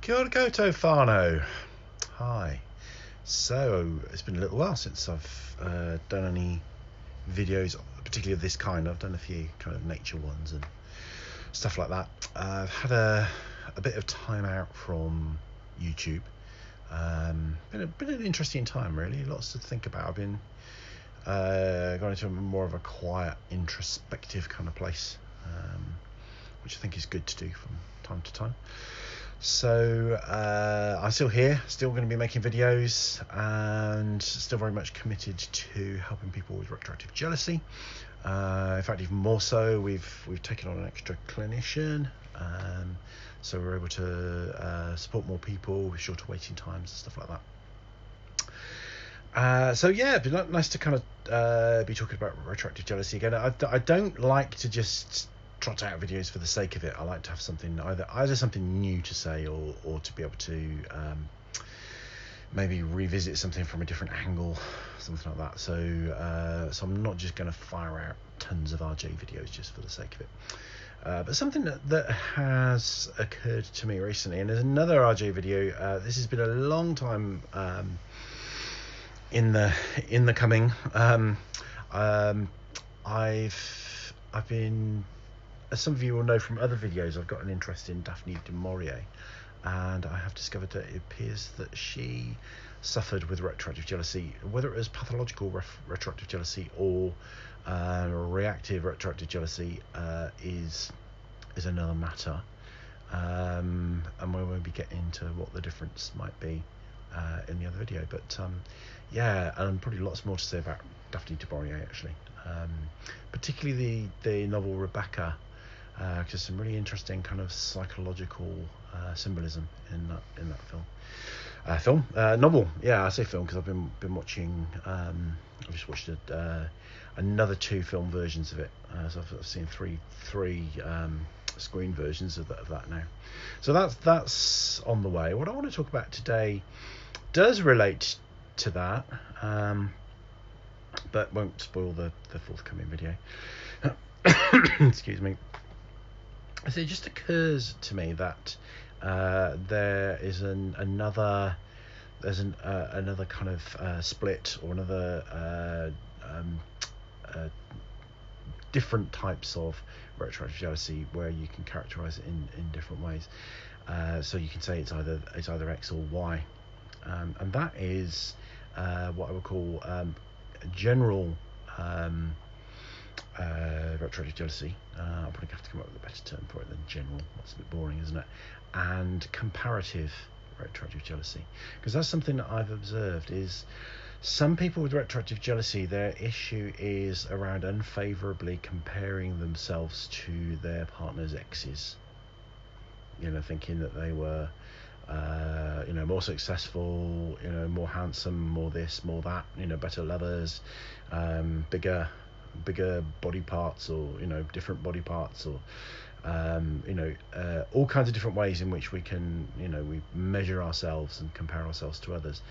Kia ora koutou whānau. Hi. So, it's been a little while since I've done any videos, particularly of this kind. I've done a few kind of nature ones and stuff like that. I've had a bit of time out from YouTube. Been an interesting time, really. Lots to think about. I've been gone into more of a quiet, introspective kind of place, which I think is good to do from time to time. So I'm still here, still going to be making videos, and still very much committed to helping people with retroactive jealousy. In fact, even more so, we've taken on an extra clinician, so we're able to support more people with shorter waiting times and stuff like that. So yeah, it'd be nice to kind of be talking about retroactive jealousy again. I don't like to just trot out videos for the sake of it. I like to have something, either something new to say, or to be able to maybe revisit something from a different angle, something like that. So I'm not just going to fire out tons of RJ videos just for the sake of it. But something that has occurred to me recently, and there's another RJ video. This has been a long time in the coming. I've been, as some of you will know from other videos, I've got an interest in Daphne du Maurier, and I have discovered that it appears that she suffered with retroactive jealousy. Whether it was pathological retroactive jealousy or reactive retroactive jealousy is another matter, and we won't be getting into what the difference might be in the other video. But yeah, and probably lots more to say about Daphne du Maurier, actually, particularly the novel Rebecca. Just some really interesting kind of psychological symbolism in that novel. Yeah, I say film because I've been watching. I've just watched another 2 film versions of it. So I've seen three screen versions of that now. So that's on the way. What I want to talk about today does relate to that, but won't spoil the forthcoming video. Excuse me. So it just occurs to me that there is another kind of split, or another different types of retroactive jealousy where you can characterize it in different ways. So you can say it's either X or Y, and that is what I would call general retroactive jealousy. I'll probably have to come up with a better term for it than general. That's a bit boring, isn't it? And comparative retroactive jealousy, because that's something that I've observed is some people with retroactive jealousy, their issue is around unfavorably comparing themselves to their partner's exes. Thinking that they were more successful, more handsome, more this, more that, better lovers, bigger body parts, or different body parts, or all kinds of different ways in which we can we measure ourselves and compare ourselves to others,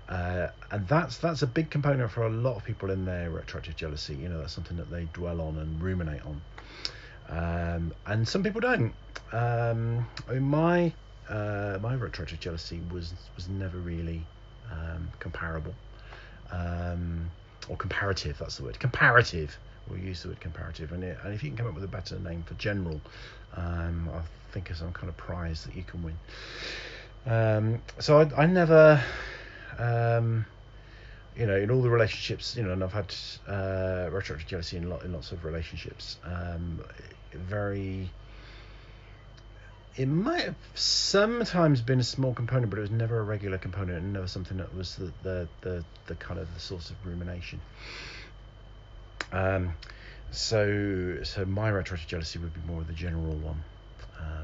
and that's a big component for a lot of people in their retroactive jealousy. That's something that they dwell on and ruminate on, and some people don't. My retroactive jealousy was never really comparable, or comparative. That's the word, comparative. We'll use the word comparative, and if you can come up with a better name for general, I think it's some kind of prize that you can win. So I never, in all the relationships, and I've had retroactive jealousy in lots of relationships. It might have sometimes been a small component, but it was never a regular component, and never something that was the kind of the source of rumination. So my retroactive jealousy would be more of the general one,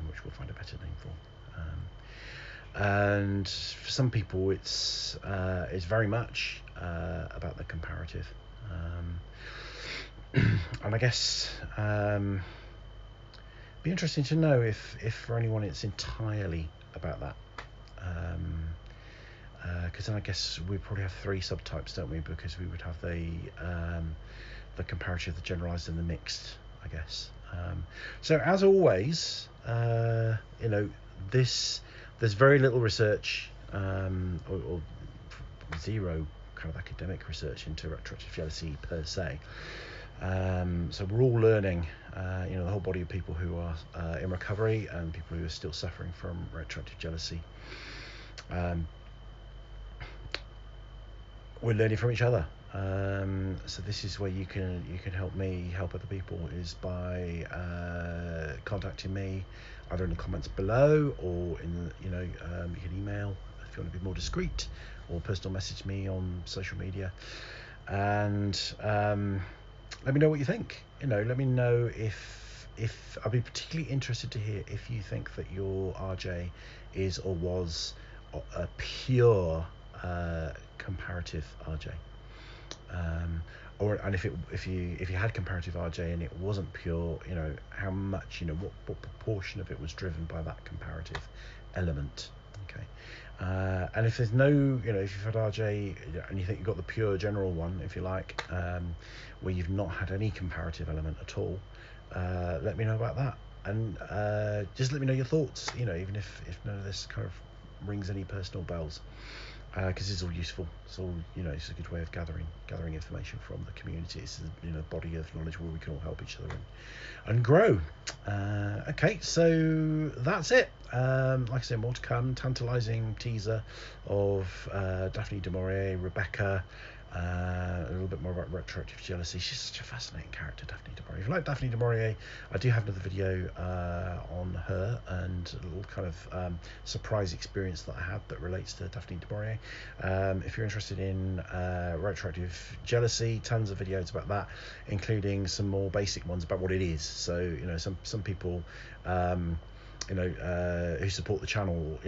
which we'll find a better name for. And for some people, it's very much about the comparative, and I guess. Be interesting to know if for anyone it's entirely about that, because then I guess we probably have 3 subtypes, don't we? Because we would have the comparative, the generalized, and the mixed, I guess. So as always, this there's very little research, or zero kind of academic research into retroactive jealousy per se. So we're all learning, the whole body of people who are in recovery and people who are still suffering from retroactive jealousy. We're learning from each other. So this is where you can help me help other people, is by contacting me either in the comments below, or in you can email if you want to be more discreet, or personal message me on social media, and let me know what you think. Let me know if I'd be particularly interested to hear if you think that your RJ is or was a pure comparative RJ, and if you had comparative RJ and it wasn't pure, how much, what proportion of it was driven by that comparative element. Okay. And if there's no, if you've had RJ and you think you've got the pure general one, if you like, where you've not had any comparative element at all, let me know about that, and just let me know your thoughts, even if none of this kind of rings any personal bells, because it's all useful. It's all, it's a good way of gathering information from the community. It's a body of knowledge where we can all help each other and grow. Okay, so that's it. Like I said, more to come. Tantalizing teaser of Daphne du Maurier, Rebecca, a little bit more about retroactive jealousy. She's such a fascinating character, Daphne du Maurier. If you like Daphne du Maurier, I do have another video on her, and a little kind of surprise experience that I had that relates to Daphne du Maurier. If you're interested in retroactive jealousy, tons of videos about that, including some more basic ones about what it is. So some people who support the channel,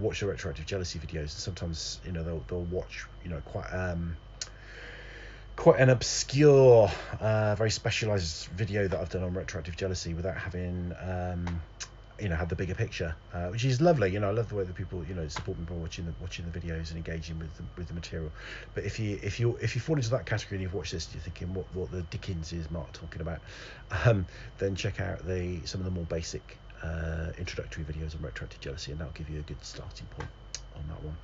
watch the retroactive jealousy videos, and sometimes they'll watch quite an obscure, very specialized video that I've done on retroactive jealousy without having had the bigger picture, which is lovely. I love the way that people support me by watching the videos and engaging with the material. But if you fall into that category and you've watched this, you're thinking what the Dickens is Mark talking about, then check out some of the more basic introductory videos on retroactive jealousy, and that'll give you a good starting point on that one.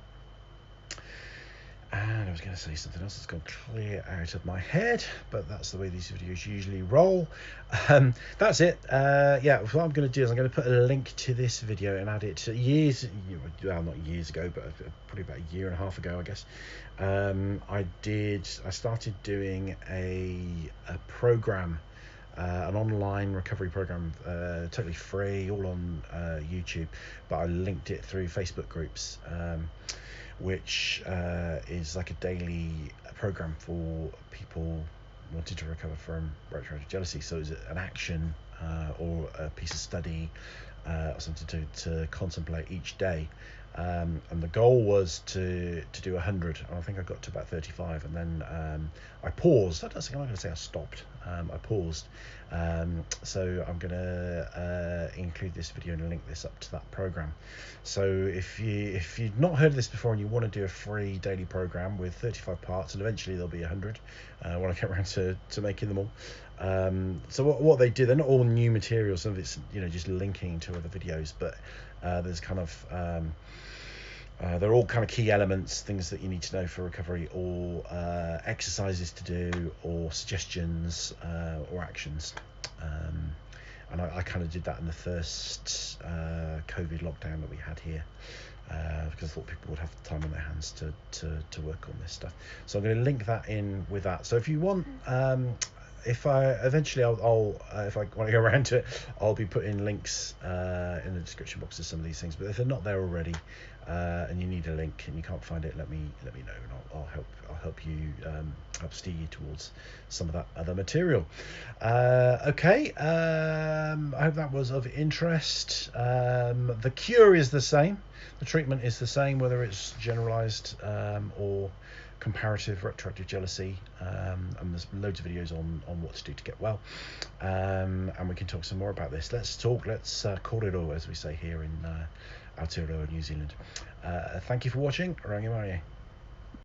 And I was going to say something else that's gone clear out of my head, but that's the way these videos usually roll. That's it. What I'm going to do is I'm going to put a link to this video and add it to not years ago, but probably about a year and a half ago, I guess. I started doing a program, an online recovery program, totally free, all on YouTube, but I linked it through Facebook groups, which is like a daily program for people wanting to recover from retroactive jealousy. So is it an action or a piece of study or something to contemplate each day? And the goal was to do 100, and I think I got to about 35, and then I paused. I'm not going to say I stopped. I paused. So I'm going to include this video and link this up to that program. So if you've not heard of this before and you want to do a free daily program with 35 parts, and eventually there'll be 100 when I get around to making them all. So what they do, they're not all new material. Some of it's just linking to other videos, but there's kind of they're all kind of key elements, things that you need to know for recovery, or exercises to do, or suggestions, or actions. And I kind of did that in the first COVID lockdown that we had here, because I thought people would have time on their hands to work on this stuff. So I'm going to link that in with that. So if you want, if I want to go around to it, I'll be putting links in the description box to some of these things. But if they're not there already, and you need a link and you can't find it, let me know, and I'll help you, help steer you towards some of that other material. Okay. I hope that was of interest. The cure is the same. The treatment is the same, whether it's generalized or comparative retroactive jealousy, and there's loads of videos on what to do to get well, and we can talk some more about this. Let's call it all, as we say here in Aotearoa, New Zealand. Thank you for watching. Rangimarie.